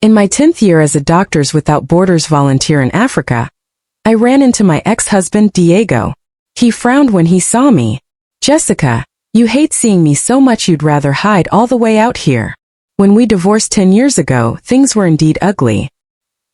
In my 10th year as a Doctors Without Borders volunteer in Africa, I ran into my ex-husband Diego. He frowned when he saw me. "Jessica, you hate seeing me so much you'd rather hide all the way out here." When we divorced 10 years ago, things were indeed ugly.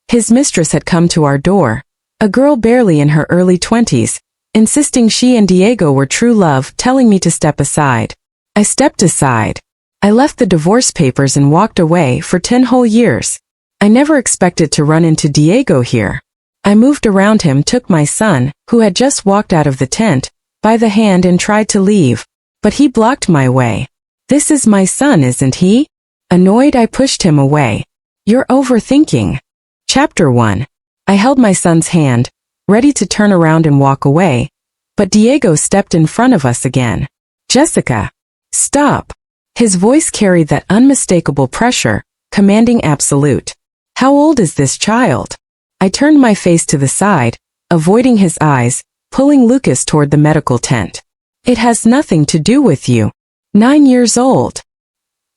His mistress had come to our door, a girl barely in her early 20s, insisting she and Diego were true love, telling me to step aside. I stepped aside. I left the divorce papers and walked away for 10 whole years. I never expected to run into Diego here. I moved around him, took my son, who had just walked out of the tent, by the hand and tried to leave, but he blocked my way. "This is my son, isn't he?" Annoyed, I pushed him away. "You're overthinking." Chapter 1. I held my son's hand, ready to turn around and walk away, but Diego stepped in front of us again. "Jessica, stop." His voice carried that unmistakable pressure, commanding absolute. "How old is this child?" I turned my face to the side, avoiding his eyes, pulling Lucas toward the medical tent. "It has nothing to do with you. 9 years old."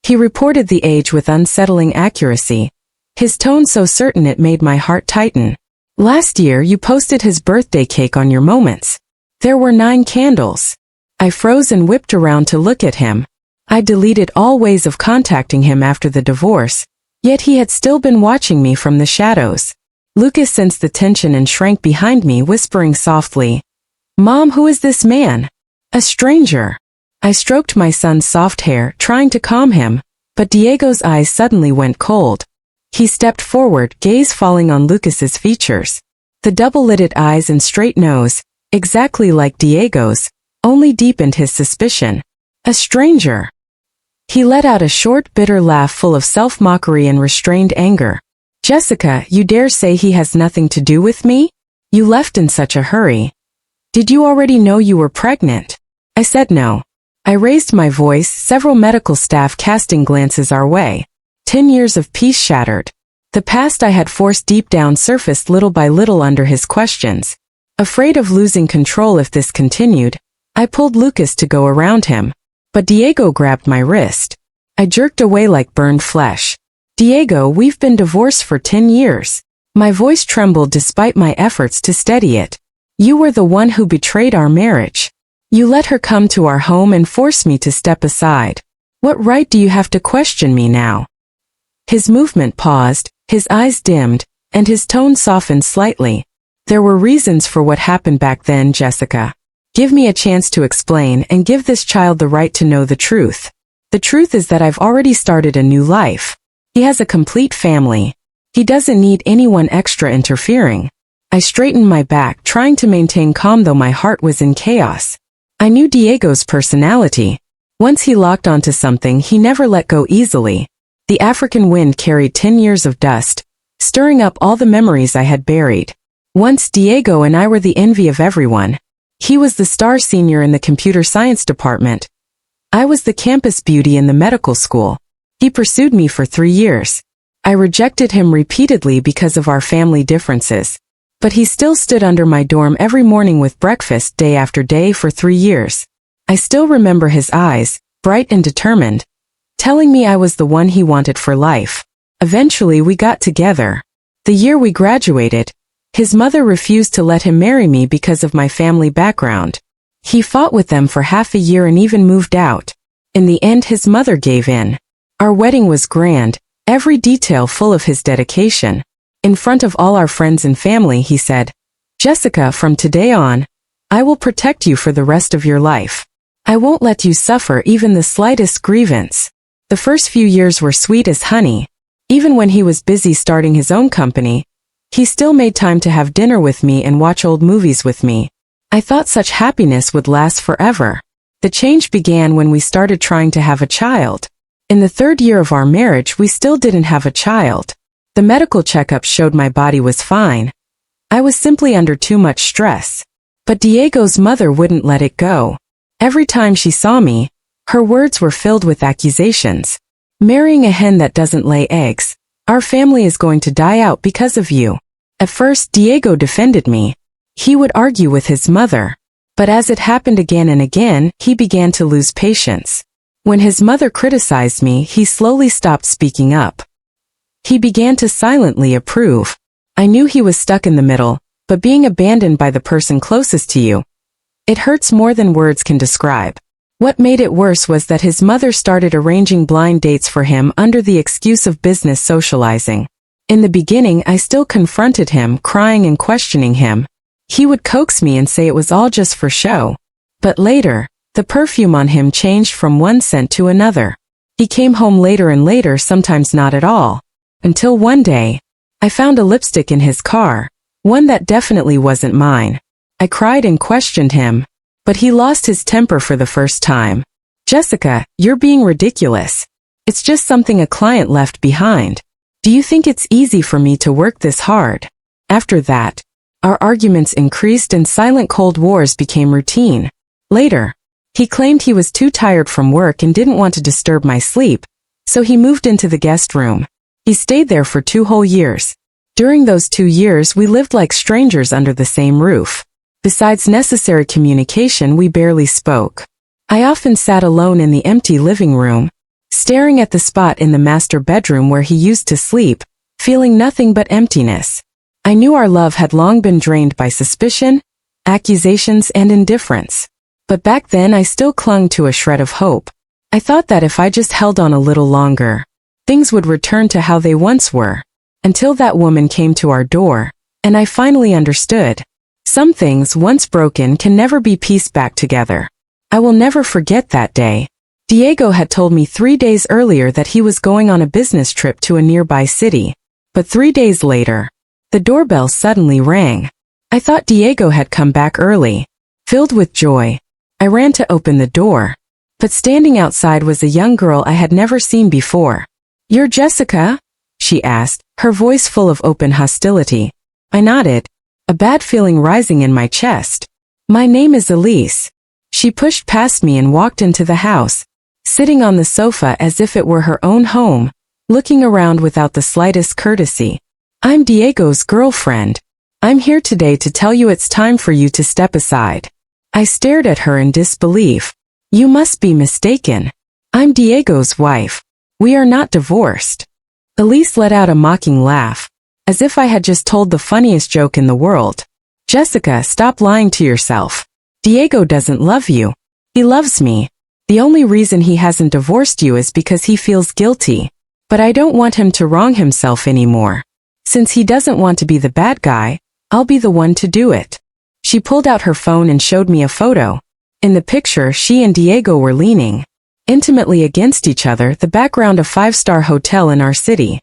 He reported the age with unsettling accuracy, his tone so certain it made my heart tighten. "Last year you posted his birthday cake on your Moments. There were 9 candles." I froze and whipped around to look at him. I deleted all ways of contacting him after the divorce, yet he had still been watching me from the shadows. Lucas sensed the tension and shrank behind me, whispering softly, "Mom, who is this man?" "A stranger." I stroked my son's soft hair, trying to calm him, but Diego's eyes suddenly went cold. He stepped forward, gaze falling on Lucas's features. The double-lidded eyes and straight nose, exactly like Diego's, only deepened his suspicion. "A stranger." He let out a short, bitter laugh full of self-mockery and restrained anger. "Jessica, you dare say he has nothing to do with me? You left in such a hurry. Did you already know you were pregnant?" I said no. I raised my voice, several medical staff casting glances our way. 10 years of peace shattered. The past I had forced deep down surfaced little by little under his questions. Afraid of losing control if this continued, I pulled Lucas to go around him, but Diego grabbed my wrist. I jerked away like burned flesh. "Diego, we've been divorced for 10 years. My voice trembled despite my efforts to steady it. "You were the one who betrayed our marriage. You let her come to our home and force me to step aside. What right do you have to question me now?" His movement paused, his eyes dimmed, and his tone softened slightly. "There were reasons for what happened back then, Jessica. Give me a chance to explain and give this child the right to know the truth. The truth is that I've already started a new life. He has a complete family. He doesn't need anyone extra interfering." I straightened my back, trying to maintain calm though my heart was in chaos. I knew Diego's personality. Once he locked onto something, he never let go easily. The African wind carried 10 years of dust, stirring up all the memories I had buried. Once Diego and I were the envy of everyone. He was the star senior in the computer science department. I was the campus beauty in the medical school. He pursued me for 3 years. I rejected him repeatedly because of our family differences. But he still stood under my dorm every morning with breakfast day after day for 3 years. I still remember his eyes, bright and determined, telling me I was the one he wanted for life. Eventually we got together. The year we graduated, his mother refused to let him marry me because of my family background. He fought with them for half a year and even moved out. In the end, his mother gave in. Our wedding was grand, every detail full of his dedication. In front of all our friends and family, he said, "Jessica, from today on, I will protect you for the rest of your life. I won't let you suffer even the slightest grievance." The first few years were sweet as honey. Even when he was busy starting his own company, he still made time to have dinner with me and watch old movies with me. I thought such happiness would last forever. The change began when we started trying to have a child. In the 3rd year of our marriage, we still didn't have a child. The medical checkup showed my body was fine. I was simply under too much stress. But Diego's mother wouldn't let it go. Every time she saw me, her words were filled with accusations. "Marrying a hen that doesn't lay eggs. Our family is going to die out because of you." At first, Diego defended me. He would argue with his mother. But as it happened again and again, he began to lose patience. When his mother criticized me, he slowly stopped speaking up. He began to silently approve. I knew he was stuck in the middle, but being abandoned by the person closest to you, it hurts more than words can describe. What made it worse was that his mother started arranging blind dates for him under the excuse of business socializing. In the beginning, I still confronted him, crying and questioning him. He would coax me and say it was all just for show. But later, the perfume on him changed from one scent to another. He came home later and later, sometimes not at all. Until one day, I found a lipstick in his car, one that definitely wasn't mine. I cried and questioned him, but he lost his temper for the first time. Jessica, you're being ridiculous. It's just something a client left behind. Do you think it's easy for me to work this hard? After that, our arguments increased and silent cold wars became routine. Later, he claimed he was too tired from work and didn't want to disturb my sleep, so he moved into the guest room. He stayed there for 2 whole years. During those 2 years, we lived like strangers under the same roof. Besides necessary communication, we barely spoke. I often sat alone in the empty living room, staring at the spot in the master bedroom where he used to sleep, feeling nothing but emptiness. I knew our love had long been drained by suspicion, accusations, and indifference. But back then I still clung to a shred of hope. I thought that if I just held on a little longer, things would return to how they once were. Until that woman came to our door, and I finally understood. Some things once broken can never be pieced back together. I will never forget that day. Diego had told me 3 days earlier that he was going on a business trip to a nearby city. But 3 days later, the doorbell suddenly rang. I thought Diego had come back early. Filled with joy, I ran to open the door. But standing outside was a young girl I had never seen before. "You're Jessica?" she asked, her voice full of open hostility. I nodded, a bad feeling rising in my chest. "My name is Elise." She pushed past me and walked into the house, sitting on the sofa as if it were her own home, looking around without the slightest courtesy. "I'm Diego's girlfriend. I'm here today to tell you it's time for you to step aside." I stared at her in disbelief. "You must be mistaken. I'm Diego's wife. We are not divorced." Elise let out a mocking laugh, as if I had just told the funniest joke in the world. "Jessica, stop lying to yourself. Diego doesn't love you. He loves me. The only reason he hasn't divorced you is because he feels guilty. But I don't want him to wrong himself anymore. Since he doesn't want to be the bad guy, I'll be the one to do it." She pulled out her phone and showed me a photo. In the picture, she and Diego were leaning intimately against each other, the background a 5-star hotel in our city.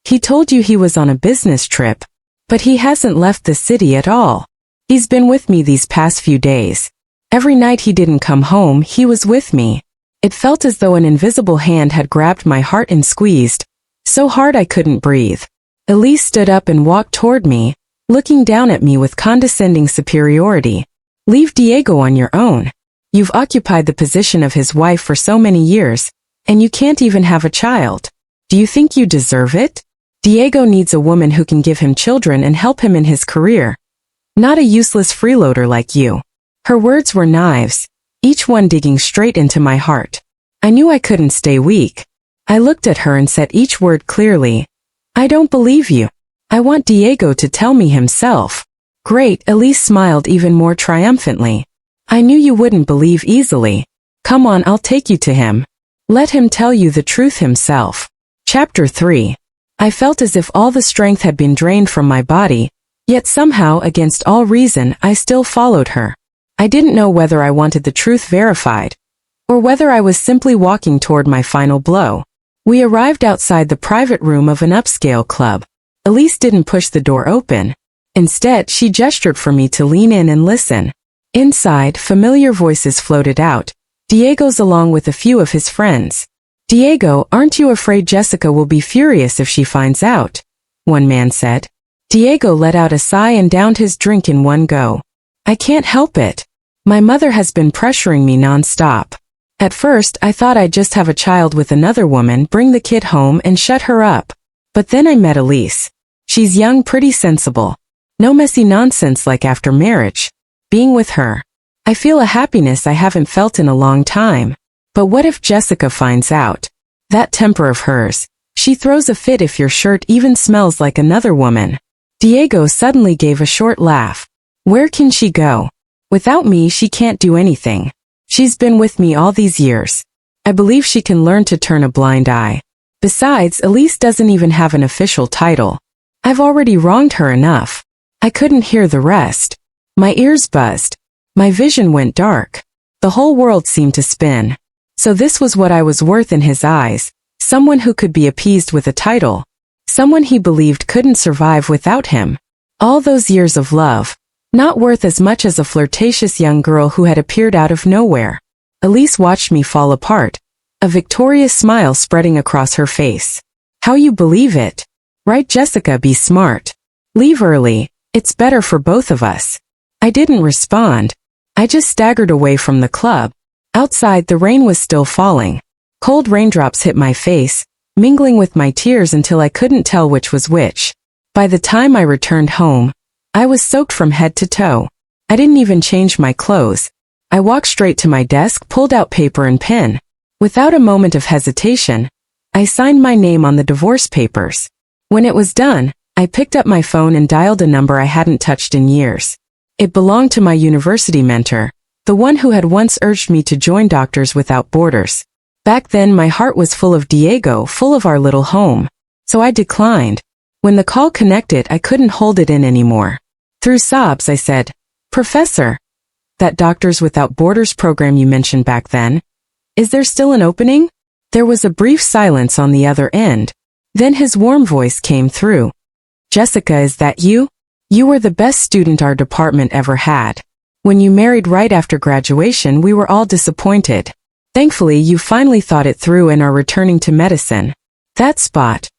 "He told you he was on a business trip, but he hasn't left the city at all. He's been with me these past few days. Every night he didn't come home, he was with me." It felt as though an invisible hand had grabbed my heart and squeezed, so hard I couldn't breathe. Elise stood up and walked toward me, looking down at me with condescending superiority. "Leave Diego on your own. You've occupied the position of his wife for so many years, and you can't even have a child. Do you think you deserve it? Diego needs a woman who can give him children and help him in his career, not a useless freeloader like you." Her words were knives, each one digging straight into my heart. I knew I couldn't stay weak. I looked at her and said each word clearly. "I don't believe you. I want Diego to tell me himself." "Great," Elise smiled even more triumphantly. "I knew you wouldn't believe easily. Come on, I'll take you to him. Let him tell you the truth himself." Chapter 3. I felt as if all the strength had been drained from my body, yet somehow, against all reason, I still followed her. I didn't know whether I wanted the truth verified, or whether I was simply walking toward my final blow. We arrived outside the private room of an upscale club. Elise didn't push the door open. Instead, she gestured for me to lean in and listen. Inside, familiar voices floated out, Diego's along with a few of his friends. "Diego, aren't you afraid Jessica will be furious if she finds out?" one man said. Diego let out a sigh and downed his drink in one go. "I can't help it. My mother has been pressuring me non-stop. At first, I thought I'd just have a child with another woman, bring the kid home and shut her up. But then I met Elise. She's young, pretty sensible. No messy nonsense like after marriage. Being with her, I feel a happiness I haven't felt in a long time. But what if Jessica finds out? That temper of hers. She throws a fit if your shirt even smells like another woman. Diego suddenly gave a short laugh. Where can she go? Without me she can't do anything. She's been with me all these years. I believe she can learn to turn a blind eye. Besides, Elise doesn't even have an official title. I've already wronged her enough. I couldn't hear the rest. My ears buzzed. My vision went dark. The whole world seemed to spin. So this was what I was worth in his eyes. Someone who could be appeased with a title. Someone he believed couldn't survive without him. All those years of love. Not worth as much as a flirtatious young girl who had appeared out of nowhere. Elise watched me fall apart. A victorious smile spreading across her face. How you believe it? Right, Jessica, be smart. Leave early. It's better for both of us. I didn't respond. I just staggered away from the club. Outside the rain was still falling. Cold raindrops hit my face, mingling with my tears until I couldn't tell which was which. By the time I returned home, I was soaked from head to toe. I didn't even change my clothes. I walked straight to my desk, pulled out paper and pen. Without a moment of hesitation, I signed my name on the divorce papers. When it was done, I picked up my phone and dialed a number I hadn't touched in years. It belonged to my university mentor, the one who had once urged me to join Doctors Without Borders. Back then my heart was full of Diego, full of our little home. So I declined. When the call connected, I couldn't hold it in anymore. Through sobs I said, "Professor, that Doctors Without Borders program you mentioned back then, is there still an opening?" There was a brief silence on the other end. Then his warm voice came through. "Jessica, is that you? You were the best student our department ever had. When you married right after graduation, we were all disappointed. Thankfully, you finally thought it through and are returning to medicine. That spot.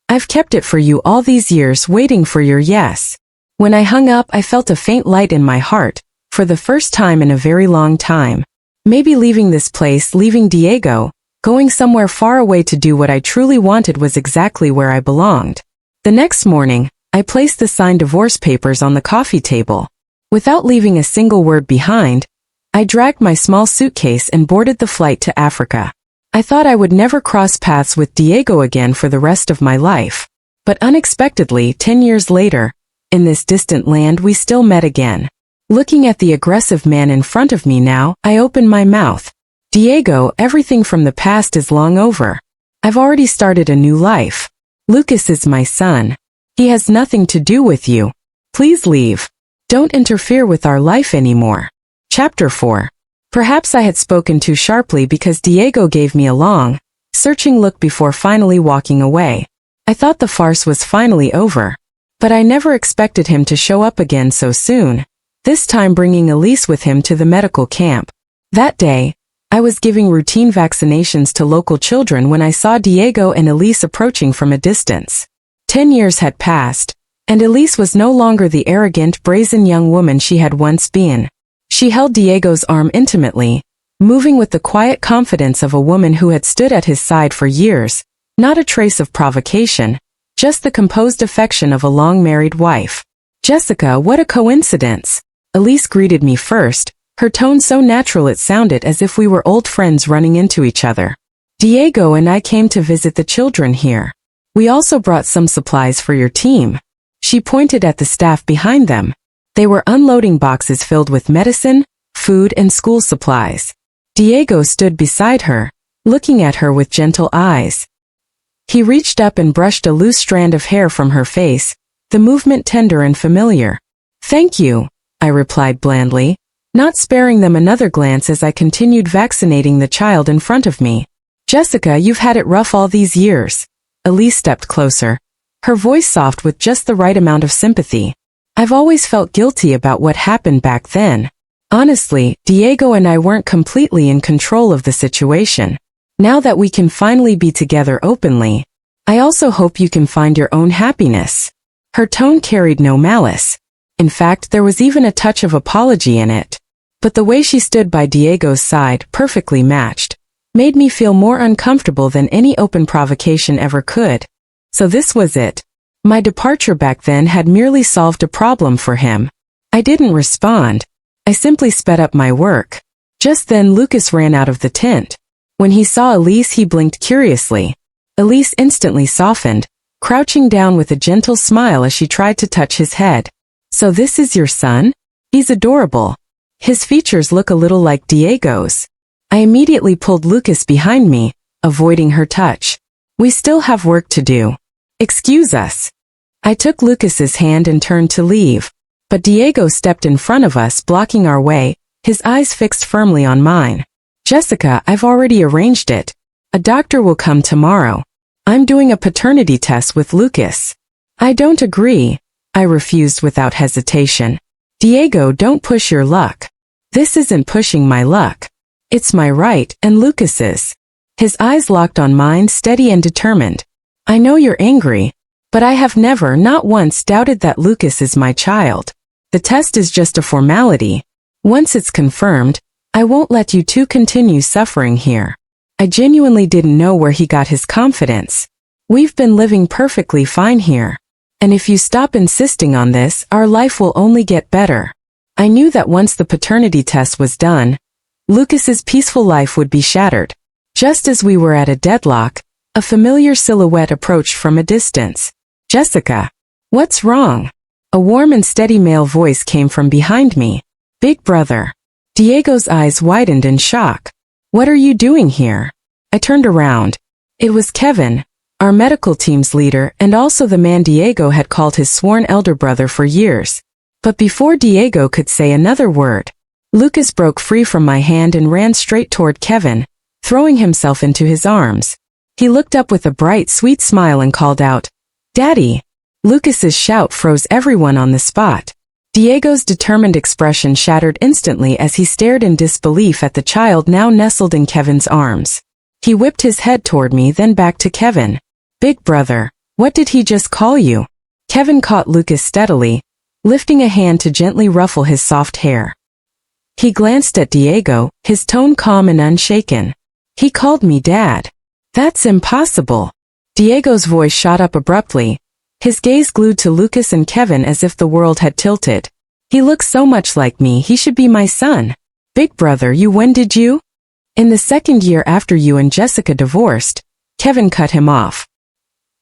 I've kept it for you all these years, waiting for your yes." When I hung up, I felt a faint light in my heart, for the first time in a very long time. Maybe leaving this place, leaving Diego, going somewhere far away to do what I truly wanted was exactly where I belonged. The next morning, I placed the signed divorce papers on the coffee table. Without leaving a single word behind, I dragged my small suitcase and boarded the flight to Africa. I thought I would never cross paths with Diego again for the rest of my life. But unexpectedly, 10 years later, in this distant land, we still met again. Looking at the aggressive man in front of me now, I opened my mouth. "Diego, everything from the past is long over. I've already started a new life. Lucas is my son. He has nothing to do with you. Please leave. Don't interfere with our life anymore." Chapter 4. Perhaps I had spoken too sharply because Diego gave me a long, searching look before finally walking away. I thought the farce was finally over. But I never expected him to show up again so soon, this time bringing Elise with him to the medical camp. That day, I was giving routine vaccinations to local children when I saw Diego and Elise approaching from a distance. 10 years had passed, and Elise was no longer the arrogant, brazen young woman she had once been. She held Diego's arm intimately, moving with the quiet confidence of a woman who had stood at his side for years, not a trace of provocation, just the composed affection of a long-married wife. "Jessica, what a coincidence!" Elise greeted me first, her tone so natural it sounded as if we were old friends running into each other. "Diego and I came to visit the children here. We also brought some supplies for your team." She pointed at the staff behind them. They were unloading boxes filled with medicine, food, and school supplies. Diego stood beside her, looking at her with gentle eyes. He reached up and brushed a loose strand of hair from her face, the movement tender and familiar. "Thank you," I replied blandly, not sparing them another glance as I continued vaccinating the child in front of me. "Jessica, you've had it rough all these years." Elise stepped closer, her voice soft with just the right amount of sympathy. "I've always felt guilty about what happened back then. Honestly, Diego and I weren't completely in control of the situation. Now that we can finally be together openly, I also hope you can find your own happiness." Her tone carried no malice. In fact, there was even a touch of apology in it. But the way she stood by Diego's side, perfectly matched, made me feel more uncomfortable than any open provocation ever could. So this was it. My departure back then had merely solved a problem for him. I didn't respond. I simply sped up my work. Just then Lucas ran out of the tent. When he saw Elise, he blinked curiously. Elise instantly softened, crouching down with a gentle smile as she tried to touch his head. So this is your son? He's adorable. His features look a little like Diego's. I immediately pulled Lucas behind me, avoiding her touch. We still have work to do. Excuse us. I took Lucas's hand and turned to leave, but Diego stepped in front of us, blocking our way, his eyes fixed firmly on mine. Jessica, I've already arranged it. A doctor will come tomorrow. I'm doing a paternity test with Lucas. I don't agree. I refused without hesitation. Diego, don't push your luck. This isn't pushing my luck. It's my right and Lucas's. His eyes locked on mine, steady and determined. I know you're angry, but I have never, not once, doubted that Lucas is my child. The test is just a formality. Once it's confirmed, I won't let you two continue suffering here. I genuinely didn't know where he got his confidence. We've been living perfectly fine here. And if you stop insisting on this, our life will only get better. I knew that once the paternity test was done, Lucas's peaceful life would be shattered. Just as we were at a deadlock, a familiar silhouette approached from a distance. Jessica. What's wrong? A warm and steady male voice came from behind me. Big brother. Diego's eyes widened in shock. What are you doing here? I turned around. It was Kevin, our medical team's leader and also the man Diego had called his sworn elder brother for years. But before Diego could say another word, Lucas broke free from my hand and ran straight toward Kevin, throwing himself into his arms. He looked up with a bright, sweet smile and called out, Daddy! Lucas's shout froze everyone on the spot. Diego's determined expression shattered instantly as he stared in disbelief at the child now nestled in Kevin's arms. He whipped his head toward me, then back to Kevin. Big brother, what did he just call you? Kevin caught Lucas steadily, lifting a hand to gently ruffle his soft hair. He glanced at Diego, his tone calm and unshaken. He called me Dad. That's impossible. Diego's voice shot up abruptly, his gaze glued to Lucas and Kevin as if the world had tilted. He looks so much like me, he should be my son. Big brother, when did you? In the second year after you and Jessica divorced. Kevin cut him off.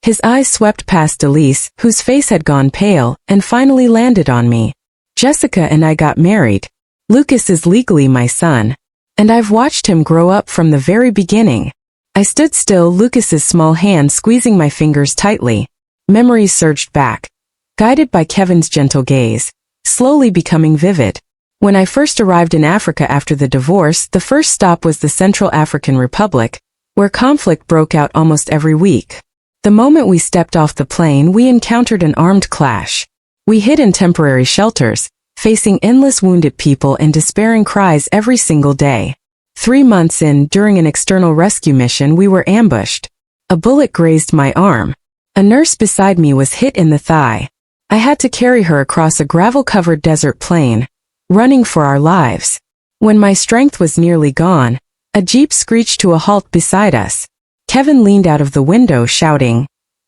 His eyes swept past Elise, whose face had gone pale, and finally landed on me. Jessica and I got married. Lucas is legally my son, and I've watched him grow up from the very beginning. I stood still, Lucas's small hand squeezing my fingers tightly. Memories surged back, guided by Kevin's gentle gaze, slowly becoming vivid. When I first arrived in Africa after the divorce, the first stop was the Central African Republic, where conflict broke out almost every week. The moment we stepped off the plane, we encountered an armed clash. We hid in temporary shelters, facing endless wounded people and despairing cries every single day. 3 months in, during an external rescue mission, we were ambushed. A bullet grazed my arm. A nurse beside me was hit in the thigh. I had to carry her across a gravel-covered desert plain, running for our lives. When my strength was nearly gone, a jeep screeched to a halt beside us. Kevin leaned out of the window shouting,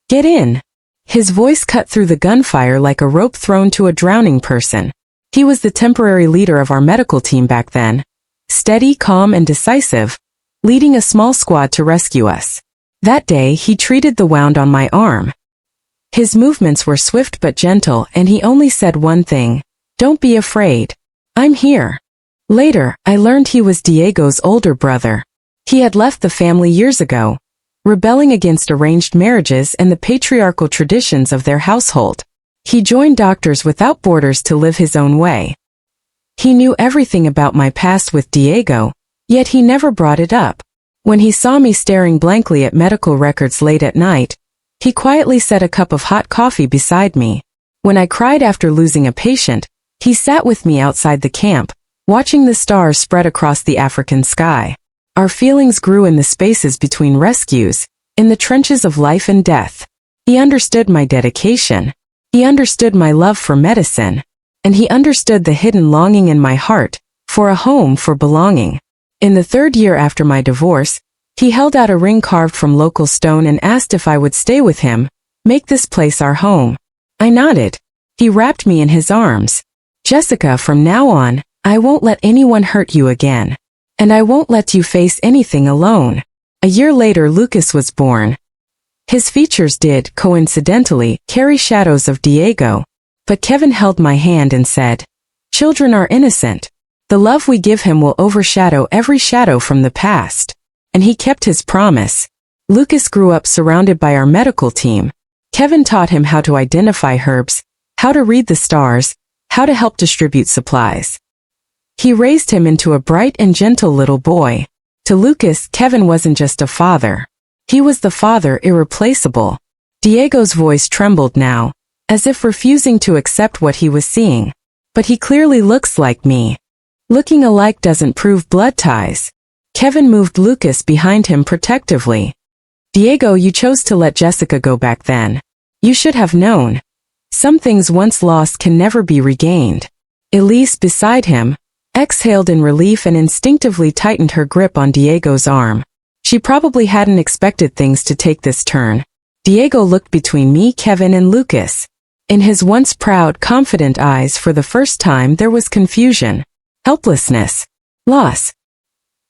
"Get in!" His voice cut through the gunfire like a rope thrown to a drowning person. He was the temporary leader of our medical team back then, steady, calm, and decisive, leading a small squad to rescue us. That day, he treated the wound on my arm. His movements were swift but gentle, and he only said one thing, "Don't be afraid. I'm here." Later, I learned he was Diego's older brother. He had left the family years ago, rebelling against arranged marriages and the patriarchal traditions of their household. He joined Doctors Without Borders to live his own way. He knew everything about my past with Diego, yet he never brought it up. When he saw me staring blankly at medical records late at night, he quietly set a cup of hot coffee beside me. When I cried after losing a patient, he sat with me outside the camp, watching the stars spread across the African sky. Our feelings grew in the spaces between rescues, in the trenches of life and death. He understood my dedication. He understood my love for medicine. And he understood the hidden longing in my heart, for a home, for belonging. In the 3rd year after my divorce, he held out a ring carved from local stone and asked if I would stay with him, make this place our home. I nodded. He wrapped me in his arms. "Jessica, from now on, I won't let anyone hurt you again. And I won't let you face anything alone." A year later, Lucas was born. His features did, coincidentally, carry shadows of Diego. But Kevin held my hand and said, "Children are innocent. The love we give him will overshadow every shadow from the past." And he kept his promise. Lucas grew up surrounded by our medical team. Kevin taught him how to identify herbs, how to read the stars, how to help distribute supplies. He raised him into a bright and gentle little boy. To Lucas, Kevin wasn't just a father. He was the father irreplaceable. Diego's voice trembled now, as if refusing to accept what he was seeing. "But he clearly looks like me." Looking alike doesn't prove blood ties. Kevin moved Lucas behind him protectively. "Diego, you chose to let Jessica go back then. You should have known. Some things once lost can never be regained." Elise, beside him, exhaled in relief and instinctively tightened her grip on Diego's arm. She probably hadn't expected things to take this turn. Diego looked between me, Kevin, and Lucas. In his once proud, confident eyes for the first time there was confusion, helplessness, loss.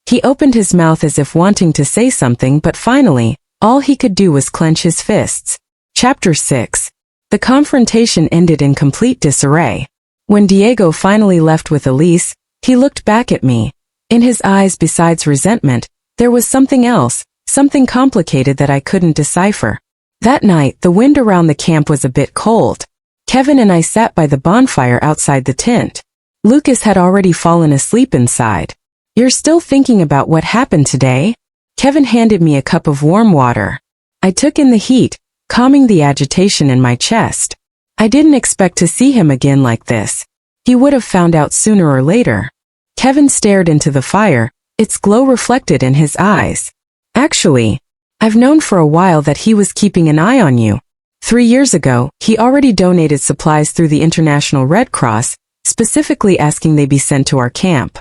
He opened his mouth as if wanting to say something, but finally, all he could do was clench his fists. Chapter 6. The confrontation ended in complete disarray. When Diego finally left with Elise, he looked back at me. In his eyes, besides resentment, there was something else, something complicated that I couldn't decipher. That night, the wind around the camp was a bit cold. Kevin and I sat by the bonfire outside the tent. Lucas had already fallen asleep inside. "You're still thinking about what happened today?" Kevin handed me a cup of warm water. I took in the heat, calming the agitation in my chest. I didn't expect to see him again like this. He would have found out sooner or later. Kevin stared into the fire, its glow reflected in his eyes. "Actually, I've known for a while that he was keeping an eye on you. 3 years ago, he already donated supplies through the International Red Cross, specifically asking they be sent to our camp.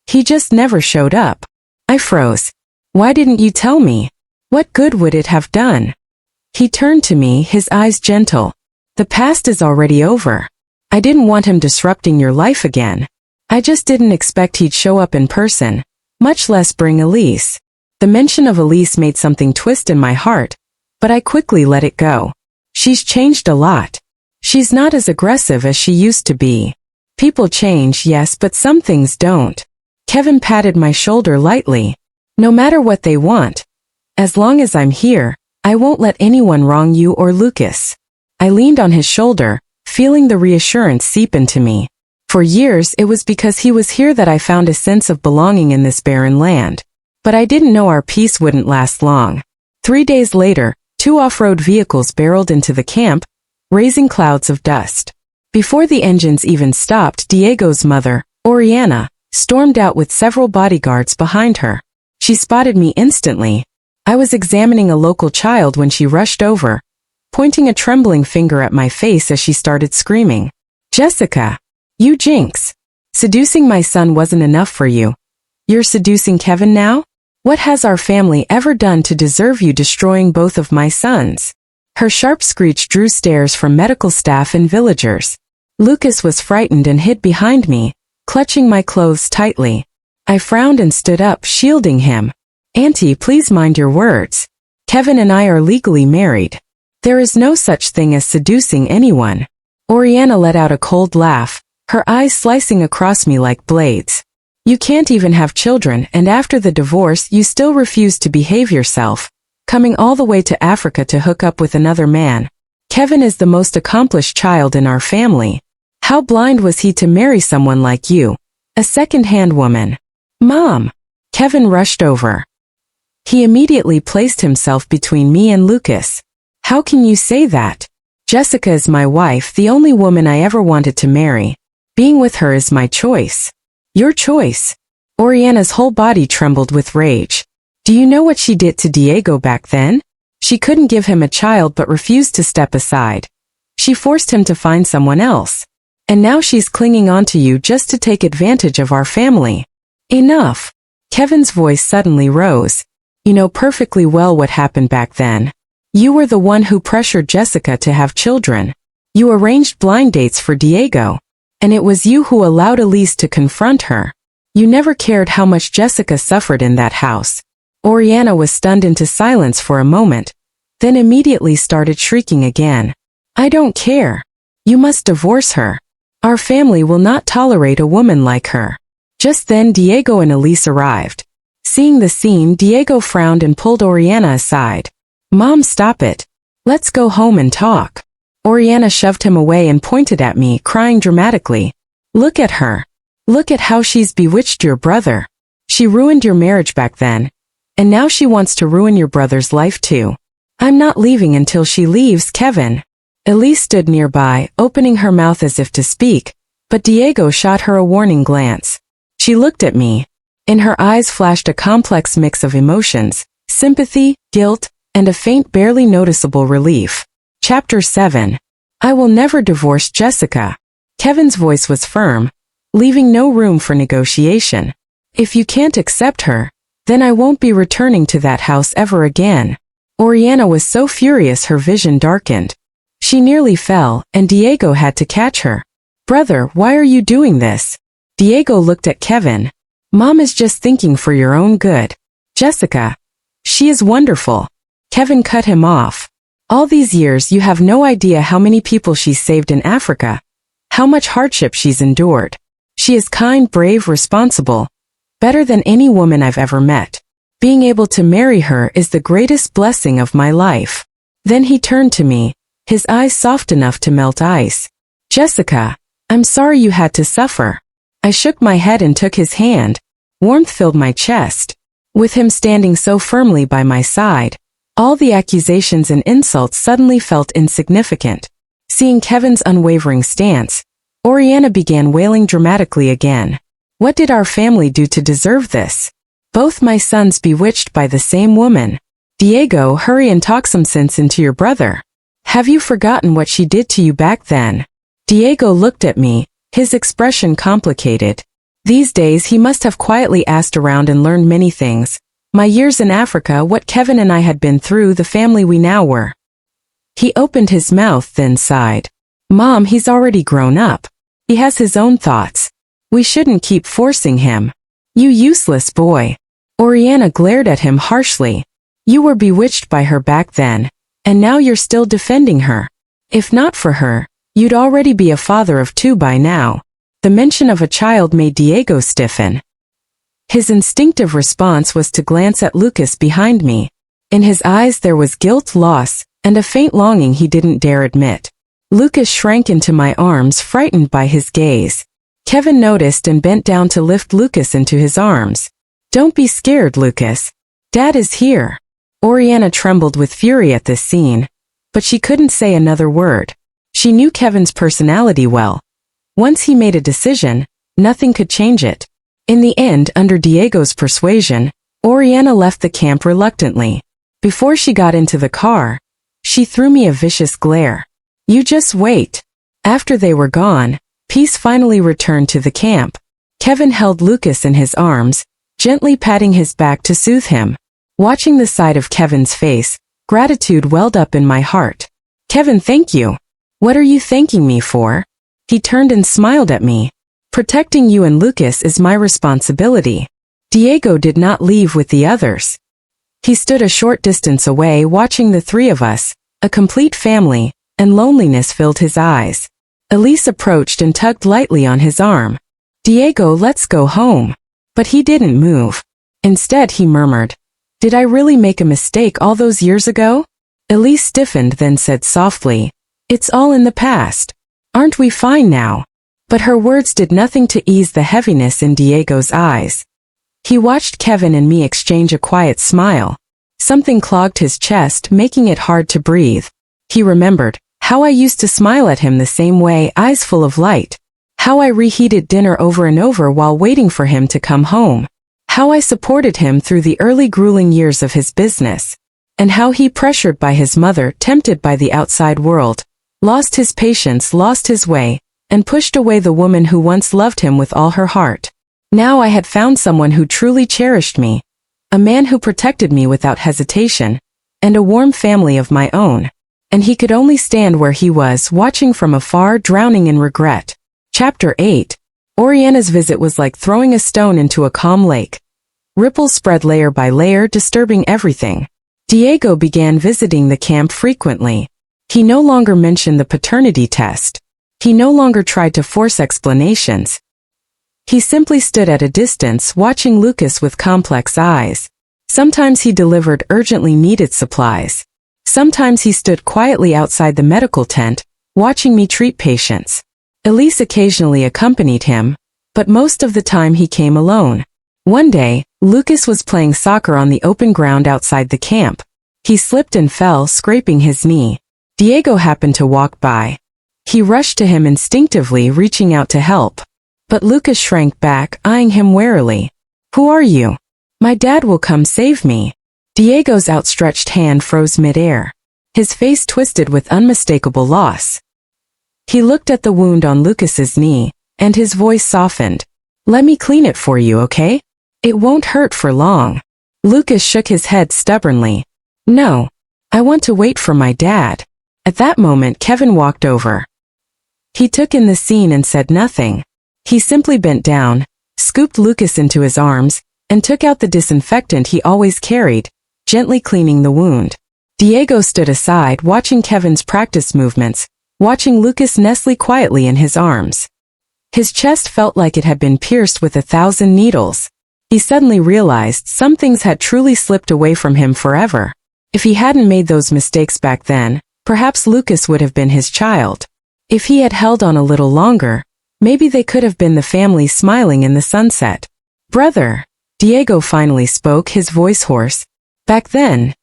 He just never showed up." I froze. "Why didn't you tell me? What good would it have done?" He turned to me, his eyes gentle. "The past is already over. I didn't want him disrupting your life again. I just didn't expect he'd show up in person, much less bring Elise." The mention of Elise made something twist in my heart, but I quickly let it go. "She's changed a lot. She's not as aggressive as she used to be. People change, yes, but some things don't." Kevin patted my shoulder lightly. "No matter what they want, as long as I'm here, I won't let anyone wrong you or Lucas." I leaned on his shoulder, feeling the reassurance seep into me. For years it was because he was here that I found a sense of belonging in this barren land. But I didn't know our peace wouldn't last long. 3 days later, 2 off-road vehicles barreled into the camp, raising clouds of dust. Before the engines even stopped, Diego's mother, Oriana, stormed out with several bodyguards behind her. She spotted me instantly. I was examining a local child when she rushed over, pointing a trembling finger at my face as she started screaming. "Jessica! You jinx! Seducing my son wasn't enough for you. You're seducing Kevin now? What has our family ever done to deserve you destroying both of my sons?" Her sharp screech drew stares from medical staff and villagers. Lucas was frightened and hid behind me, clutching my clothes tightly. I frowned and stood up, shielding him. "Auntie, please mind your words. Kevin and I are legally married. There is no such thing as seducing anyone." Oriana let out a cold laugh, her eyes slicing across me like blades. "You can't even have children, and after the divorce you still refuse to behave yourself, coming all the way to Africa to hook up with another man. Kevin is the most accomplished child in our family. How blind was he to marry someone like you, a second-hand woman?" "Mom!" Kevin rushed over. He immediately placed himself between me and Lucas. "How can you say that? Jessica is my wife, the only woman I ever wanted to marry. Being with her is my choice." "Your choice." Oriana's whole body trembled with rage. "Do you know what she did to Diego back then? She couldn't give him a child but refused to step aside. She forced him to find someone else. And now she's clinging on to you just to take advantage of our family." "Enough." Kevin's voice suddenly rose. "You know perfectly well what happened back then. You were the one who pressured Jessica to have children. You arranged blind dates for Diego. And it was you who allowed Elise to confront her. You never cared how much Jessica suffered in that house." Oriana was stunned into silence for a moment, then immediately started shrieking again. I don't care. You must divorce her. Our family will not tolerate a woman like her. Just then Diego and Elise arrived. Seeing the scene, Diego frowned and pulled Oriana aside. Mom, stop it. Let's go home and talk. Oriana shoved him away and pointed at me, crying dramatically. Look at her. Look at how she's bewitched your brother. She ruined your marriage back then. And now she wants to ruin your brother's life too. I'm not leaving until she leaves, Kevin. Elise stood nearby, opening her mouth as if to speak, but Diego shot her a warning glance. She looked at me. In her eyes flashed a complex mix of emotions, sympathy, guilt, and a faint, barely noticeable relief. Chapter 7. I will never divorce Jessica. Kevin's voice was firm, leaving no room for negotiation. If you can't accept her, then I won't be returning to that house ever again. Oriana was so furious her vision darkened. She nearly fell, and Diego had to catch her. Brother, why are you doing this? Diego looked at Kevin. Mom is just thinking for your own good. Jessica. She is wonderful. Kevin cut him off. All these years you have no idea how many people she's saved in Africa. How much hardship she's endured. She is kind, brave, responsible. Better than any woman I've ever met. Being able to marry her is the greatest blessing of my life. Then he turned to me, his eyes soft enough to melt ice. Jessica, I'm sorry you had to suffer. I shook my head and took his hand. Warmth filled my chest. With him standing so firmly by my side, all the accusations and insults suddenly felt insignificant. Seeing Kevin's unwavering stance, Oriana began wailing dramatically again. What did our family do to deserve this? Both my sons bewitched by the same woman. Diego, hurry and talk some sense into your brother. Have you forgotten what she did to you back then? Diego looked at me, his expression complicated. These days he must have quietly asked around and learned many things. My years in Africa, what Kevin and I had been through, the family we now were. He opened his mouth, then sighed. Mom, he's already grown up. He has his own thoughts. We shouldn't keep forcing him. You useless boy. Oriana glared at him harshly. You were bewitched by her back then, and now you're still defending her. If not for her, you'd already be a father of 2 by now. The mention of a child made Diego stiffen. His instinctive response was to glance at Lucas behind me. In his eyes there was guilt, loss, and a faint longing he didn't dare admit. Lucas shrank into my arms, frightened by his gaze. Kevin noticed and bent down to lift Lucas into his arms. Don't be scared, Lucas. Dad is here. Oriana trembled with fury at this scene, but she couldn't say another word. She knew Kevin's personality well. Once he made a decision, nothing could change it. In the end, under Diego's persuasion, Oriana left the camp reluctantly. Before she got into the car, she threw me a vicious glare. You just wait. After they were gone, peace finally returned to the camp. Kevin held Lucas in his arms, gently patting his back to soothe him. Watching the side of Kevin's face, gratitude welled up in my heart. Kevin, thank you. What are you thanking me for? He turned and smiled at me. Protecting you and Lucas is my responsibility. Diego did not leave with the others. He stood a short distance away watching the 3 of us, a complete family, and loneliness filled his eyes. Elise approached and tugged lightly on his arm. Diego, let's go home. But he didn't move. Instead he murmured, Did I really make a mistake all those years ago? Elise stiffened, then said softly, It's all in the past. Aren't we fine now? But her words did nothing to ease the heaviness in Diego's eyes. He watched Kevin and me exchange a quiet smile. Something clogged his chest, making it hard to breathe. He remembered how I used to smile at him the same way, eyes full of light. How I reheated dinner over and over while waiting for him to come home. How I supported him through the early grueling years of his business. And how he, pressured by his mother, tempted by the outside world, lost his patience, lost his way, and pushed away the woman who once loved him with all her heart. Now I had found someone who truly cherished me. A man who protected me without hesitation. And a warm family of my own. And he could only stand where he was, watching from afar, drowning in regret. Chapter 8. Oriana's visit was like throwing a stone into a calm lake. Ripples spread layer by layer, disturbing everything. Diego began visiting the camp frequently. He no longer mentioned the paternity test. He no longer tried to force explanations. He simply stood at a distance watching Lucas with complex eyes. Sometimes he delivered urgently needed supplies. Sometimes he stood quietly outside the medical tent, watching me treat patients. Elise occasionally accompanied him, but most of the time he came alone. One day, Lucas was playing soccer on the open ground outside the camp. He slipped and fell, scraping his knee. Diego happened to walk by. He rushed to him instinctively, reaching out to help. But Lucas shrank back, eyeing him warily. "Who are you?" "My dad will come save me." Diego's outstretched hand froze midair. His face twisted with unmistakable loss. He looked at the wound on Lucas's knee, and his voice softened. "Let me clean it for you, okay? It won't hurt for long." Lucas shook his head stubbornly. "No. I want to wait for my dad." At that moment, Kevin walked over. He took in the scene and said nothing. He simply bent down, scooped Lucas into his arms, and took out the disinfectant he always carried, gently cleaning the wound. Diego stood aside, watching Kevin's practice movements, watching Lucas nestle quietly in his arms. His chest felt like it had been pierced with 1,000 needles. He suddenly realized some things had truly slipped away from him forever. If he hadn't made those mistakes back then, perhaps Lucas would have been his child. If he had held on a little longer, maybe they could have been the family smiling in the sunset. "Brother," Diego finally spoke, his voice hoarse. "Back then,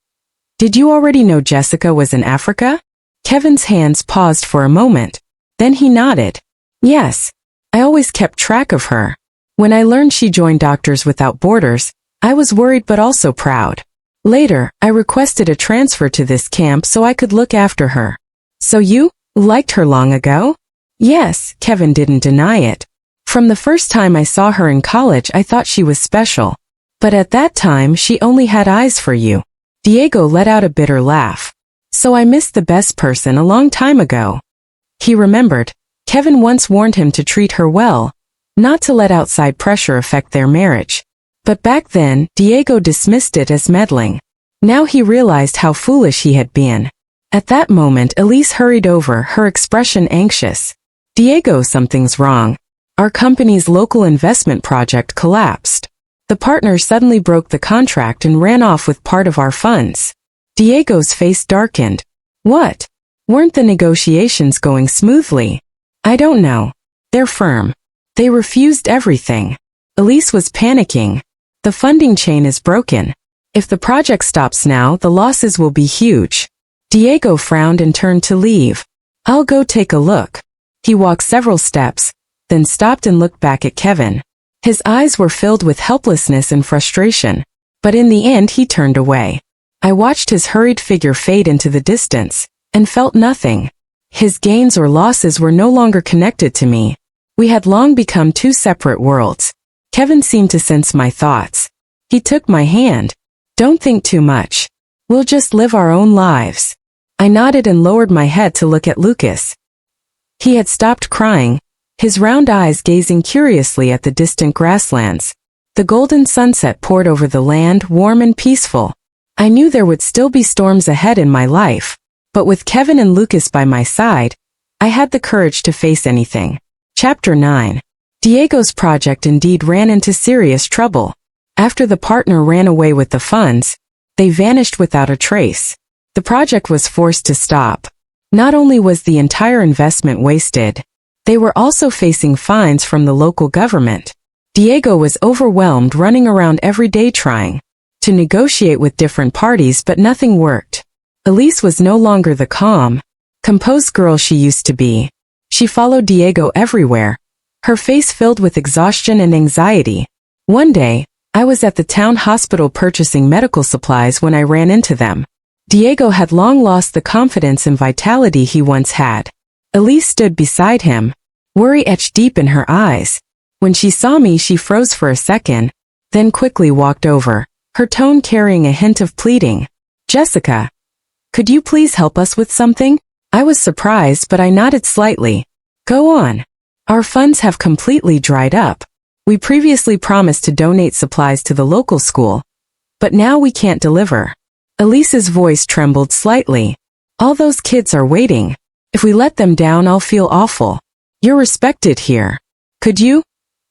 did you already know Jessica was in Africa?" Kevin's hands paused for a moment. Then he nodded. "Yes, I always kept track of her. When I learned she joined Doctors Without Borders, I was worried but also proud. Later, I requested a transfer to this camp so I could look after her." "So you liked her long ago?" "Yes," Kevin didn't deny it. "From the first time I saw her in college, I thought she was special. But at that time, she only had eyes for you." Diego let out a bitter laugh. "So I missed the best person a long time ago." He remembered. Kevin once warned him to treat her well, not to let outside pressure affect their marriage. But back then, Diego dismissed it as meddling. Now he realized how foolish he had been. At that moment, Elise hurried over, her expression anxious. "Diego, something's wrong. Our company's local investment project collapsed. The partner suddenly broke the contract and ran off with part of our funds." Diego's face darkened. "What? Weren't the negotiations going smoothly?" "I don't know. They're firm. They refused everything." Elise was panicking. "The funding chain is broken. If the project stops now, the losses will be huge." Diego frowned and turned to leave. "I'll go take a look." He walked several steps, then stopped and looked back at Kevin. His eyes were filled with helplessness and frustration, but in the end he turned away. I watched his hurried figure fade into the distance, and felt nothing. His gains or losses were no longer connected to me. We had long become two separate worlds. Kevin seemed to sense my thoughts. He took my hand. "Don't think too much. We'll just live our own lives." I nodded and lowered my head to look at Lucas. He had stopped crying, his round eyes gazing curiously at the distant grasslands. The golden sunset poured over the land, warm and peaceful. I knew there would still be storms ahead in my life, but with Kevin and Lucas by my side, I had the courage to face anything. Chapter 9. Diego's project indeed ran into serious trouble. After the partner ran away with the funds, they vanished without a trace. The project was forced to stop. Not only was the entire investment wasted, they were also facing fines from the local government. Diego was overwhelmed, running around every day trying to negotiate with different parties, but nothing worked. Elise was no longer the calm, composed girl she used to be. She followed Diego everywhere, her face filled with exhaustion and anxiety. One day, I was at the town hospital purchasing medical supplies when I ran into them. Diego had long lost the confidence and vitality he once had. Elise stood beside him, worry etched deep in her eyes. When she saw me, she froze for a second, then quickly walked over, her tone carrying a hint of pleading. "Jessica, could you please help us with something?" I was surprised, but I nodded slightly. "Go on." "Our funds have completely dried up. We previously promised to donate supplies to the local school, but now we can't deliver." Elise's voice trembled slightly. All those kids are waiting. If we let them down, I'll feel awful. You're respected here. Could you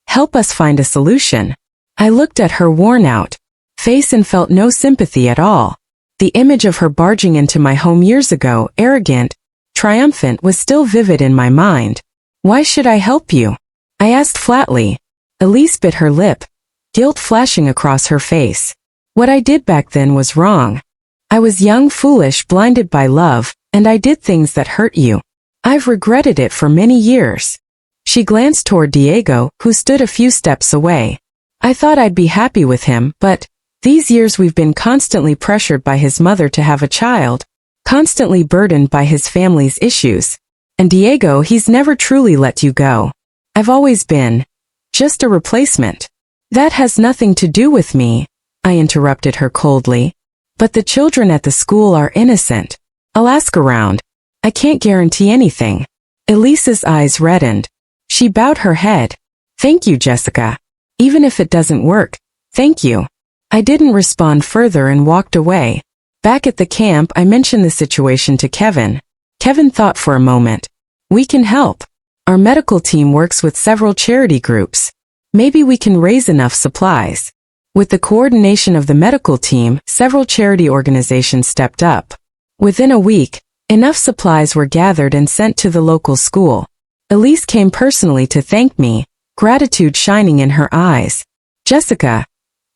help us find a solution? I looked at her worn-out face and felt no sympathy at all. The image of her barging into my home years ago, arrogant, triumphant, was still vivid in my mind. Why should I help you? I asked flatly. Elise bit her lip, guilt flashing across her face. What I did back then was wrong. I was young, foolish, blinded by love, and I did things that hurt you. I've regretted it for many years. She glanced toward Diego, who stood a few steps away. I thought I'd be happy with him, but these years we've been constantly pressured by his mother to have a child, constantly burdened by his family's issues. And Diego, he's never truly let you go. I've always been just a replacement. That has nothing to do with me, I interrupted her coldly. But the children at the school are innocent. I'll ask around. I can't guarantee anything. Elise's eyes reddened. She bowed her head. Thank you, Jessica. Even if it doesn't work, thank you. I didn't respond further and walked away. Back at the camp, I mentioned the situation to Kevin. Kevin thought for a moment. We can help. Our medical team works with several charity groups. Maybe we can raise enough supplies. With the coordination of the medical team, several charity organizations stepped up. Within a week, enough supplies were gathered and sent to the local school. Elise came personally to thank me, gratitude shining in her eyes. Jessica,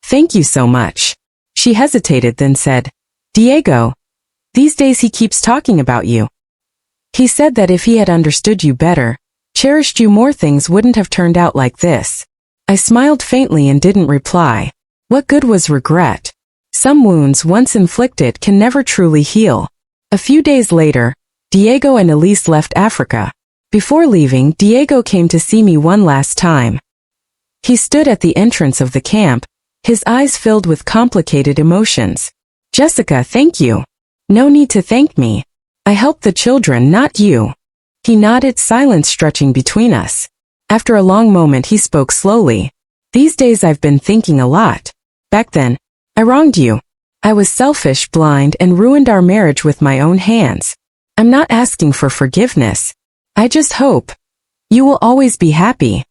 thank you so much. She hesitated, then said, Diego, these days he keeps talking about you. He said that if he had understood you better, cherished you more, things wouldn't have turned out like this. I smiled faintly and didn't reply. What good was regret? Some wounds once inflicted can never truly heal. A few days later, Diego and Elise left Africa. Before leaving, Diego came to see me one last time. He stood at the entrance of the camp, his eyes filled with complicated emotions. Jessica, thank you. No need to thank me. I helped the children, not you. He nodded, silence stretching between us. After a long moment, he spoke slowly. These days I've been thinking a lot. Back then, I wronged you. I was selfish, blind, and ruined our marriage with my own hands. I'm not asking for forgiveness. I just hope you will always be happy.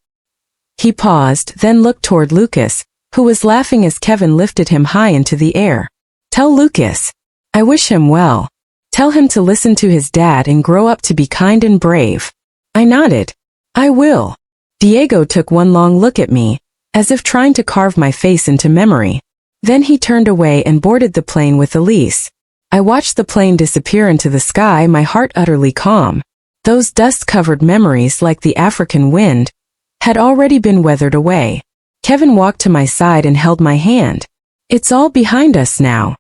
He paused, then looked toward Lucas, who was laughing as Kevin lifted him high into the air. Tell Lucas. I wish him well. Tell him to listen to his dad and grow up to be kind and brave. I nodded. I will. Diego took one long look at me, as if trying to carve my face into memory. Then he turned away and boarded the plane with Elise. I watched the plane disappear into the sky, my heart utterly calm. Those dust-covered memories, like the African wind, had already been weathered away. Kevin walked to my side and held my hand. It's all behind us now.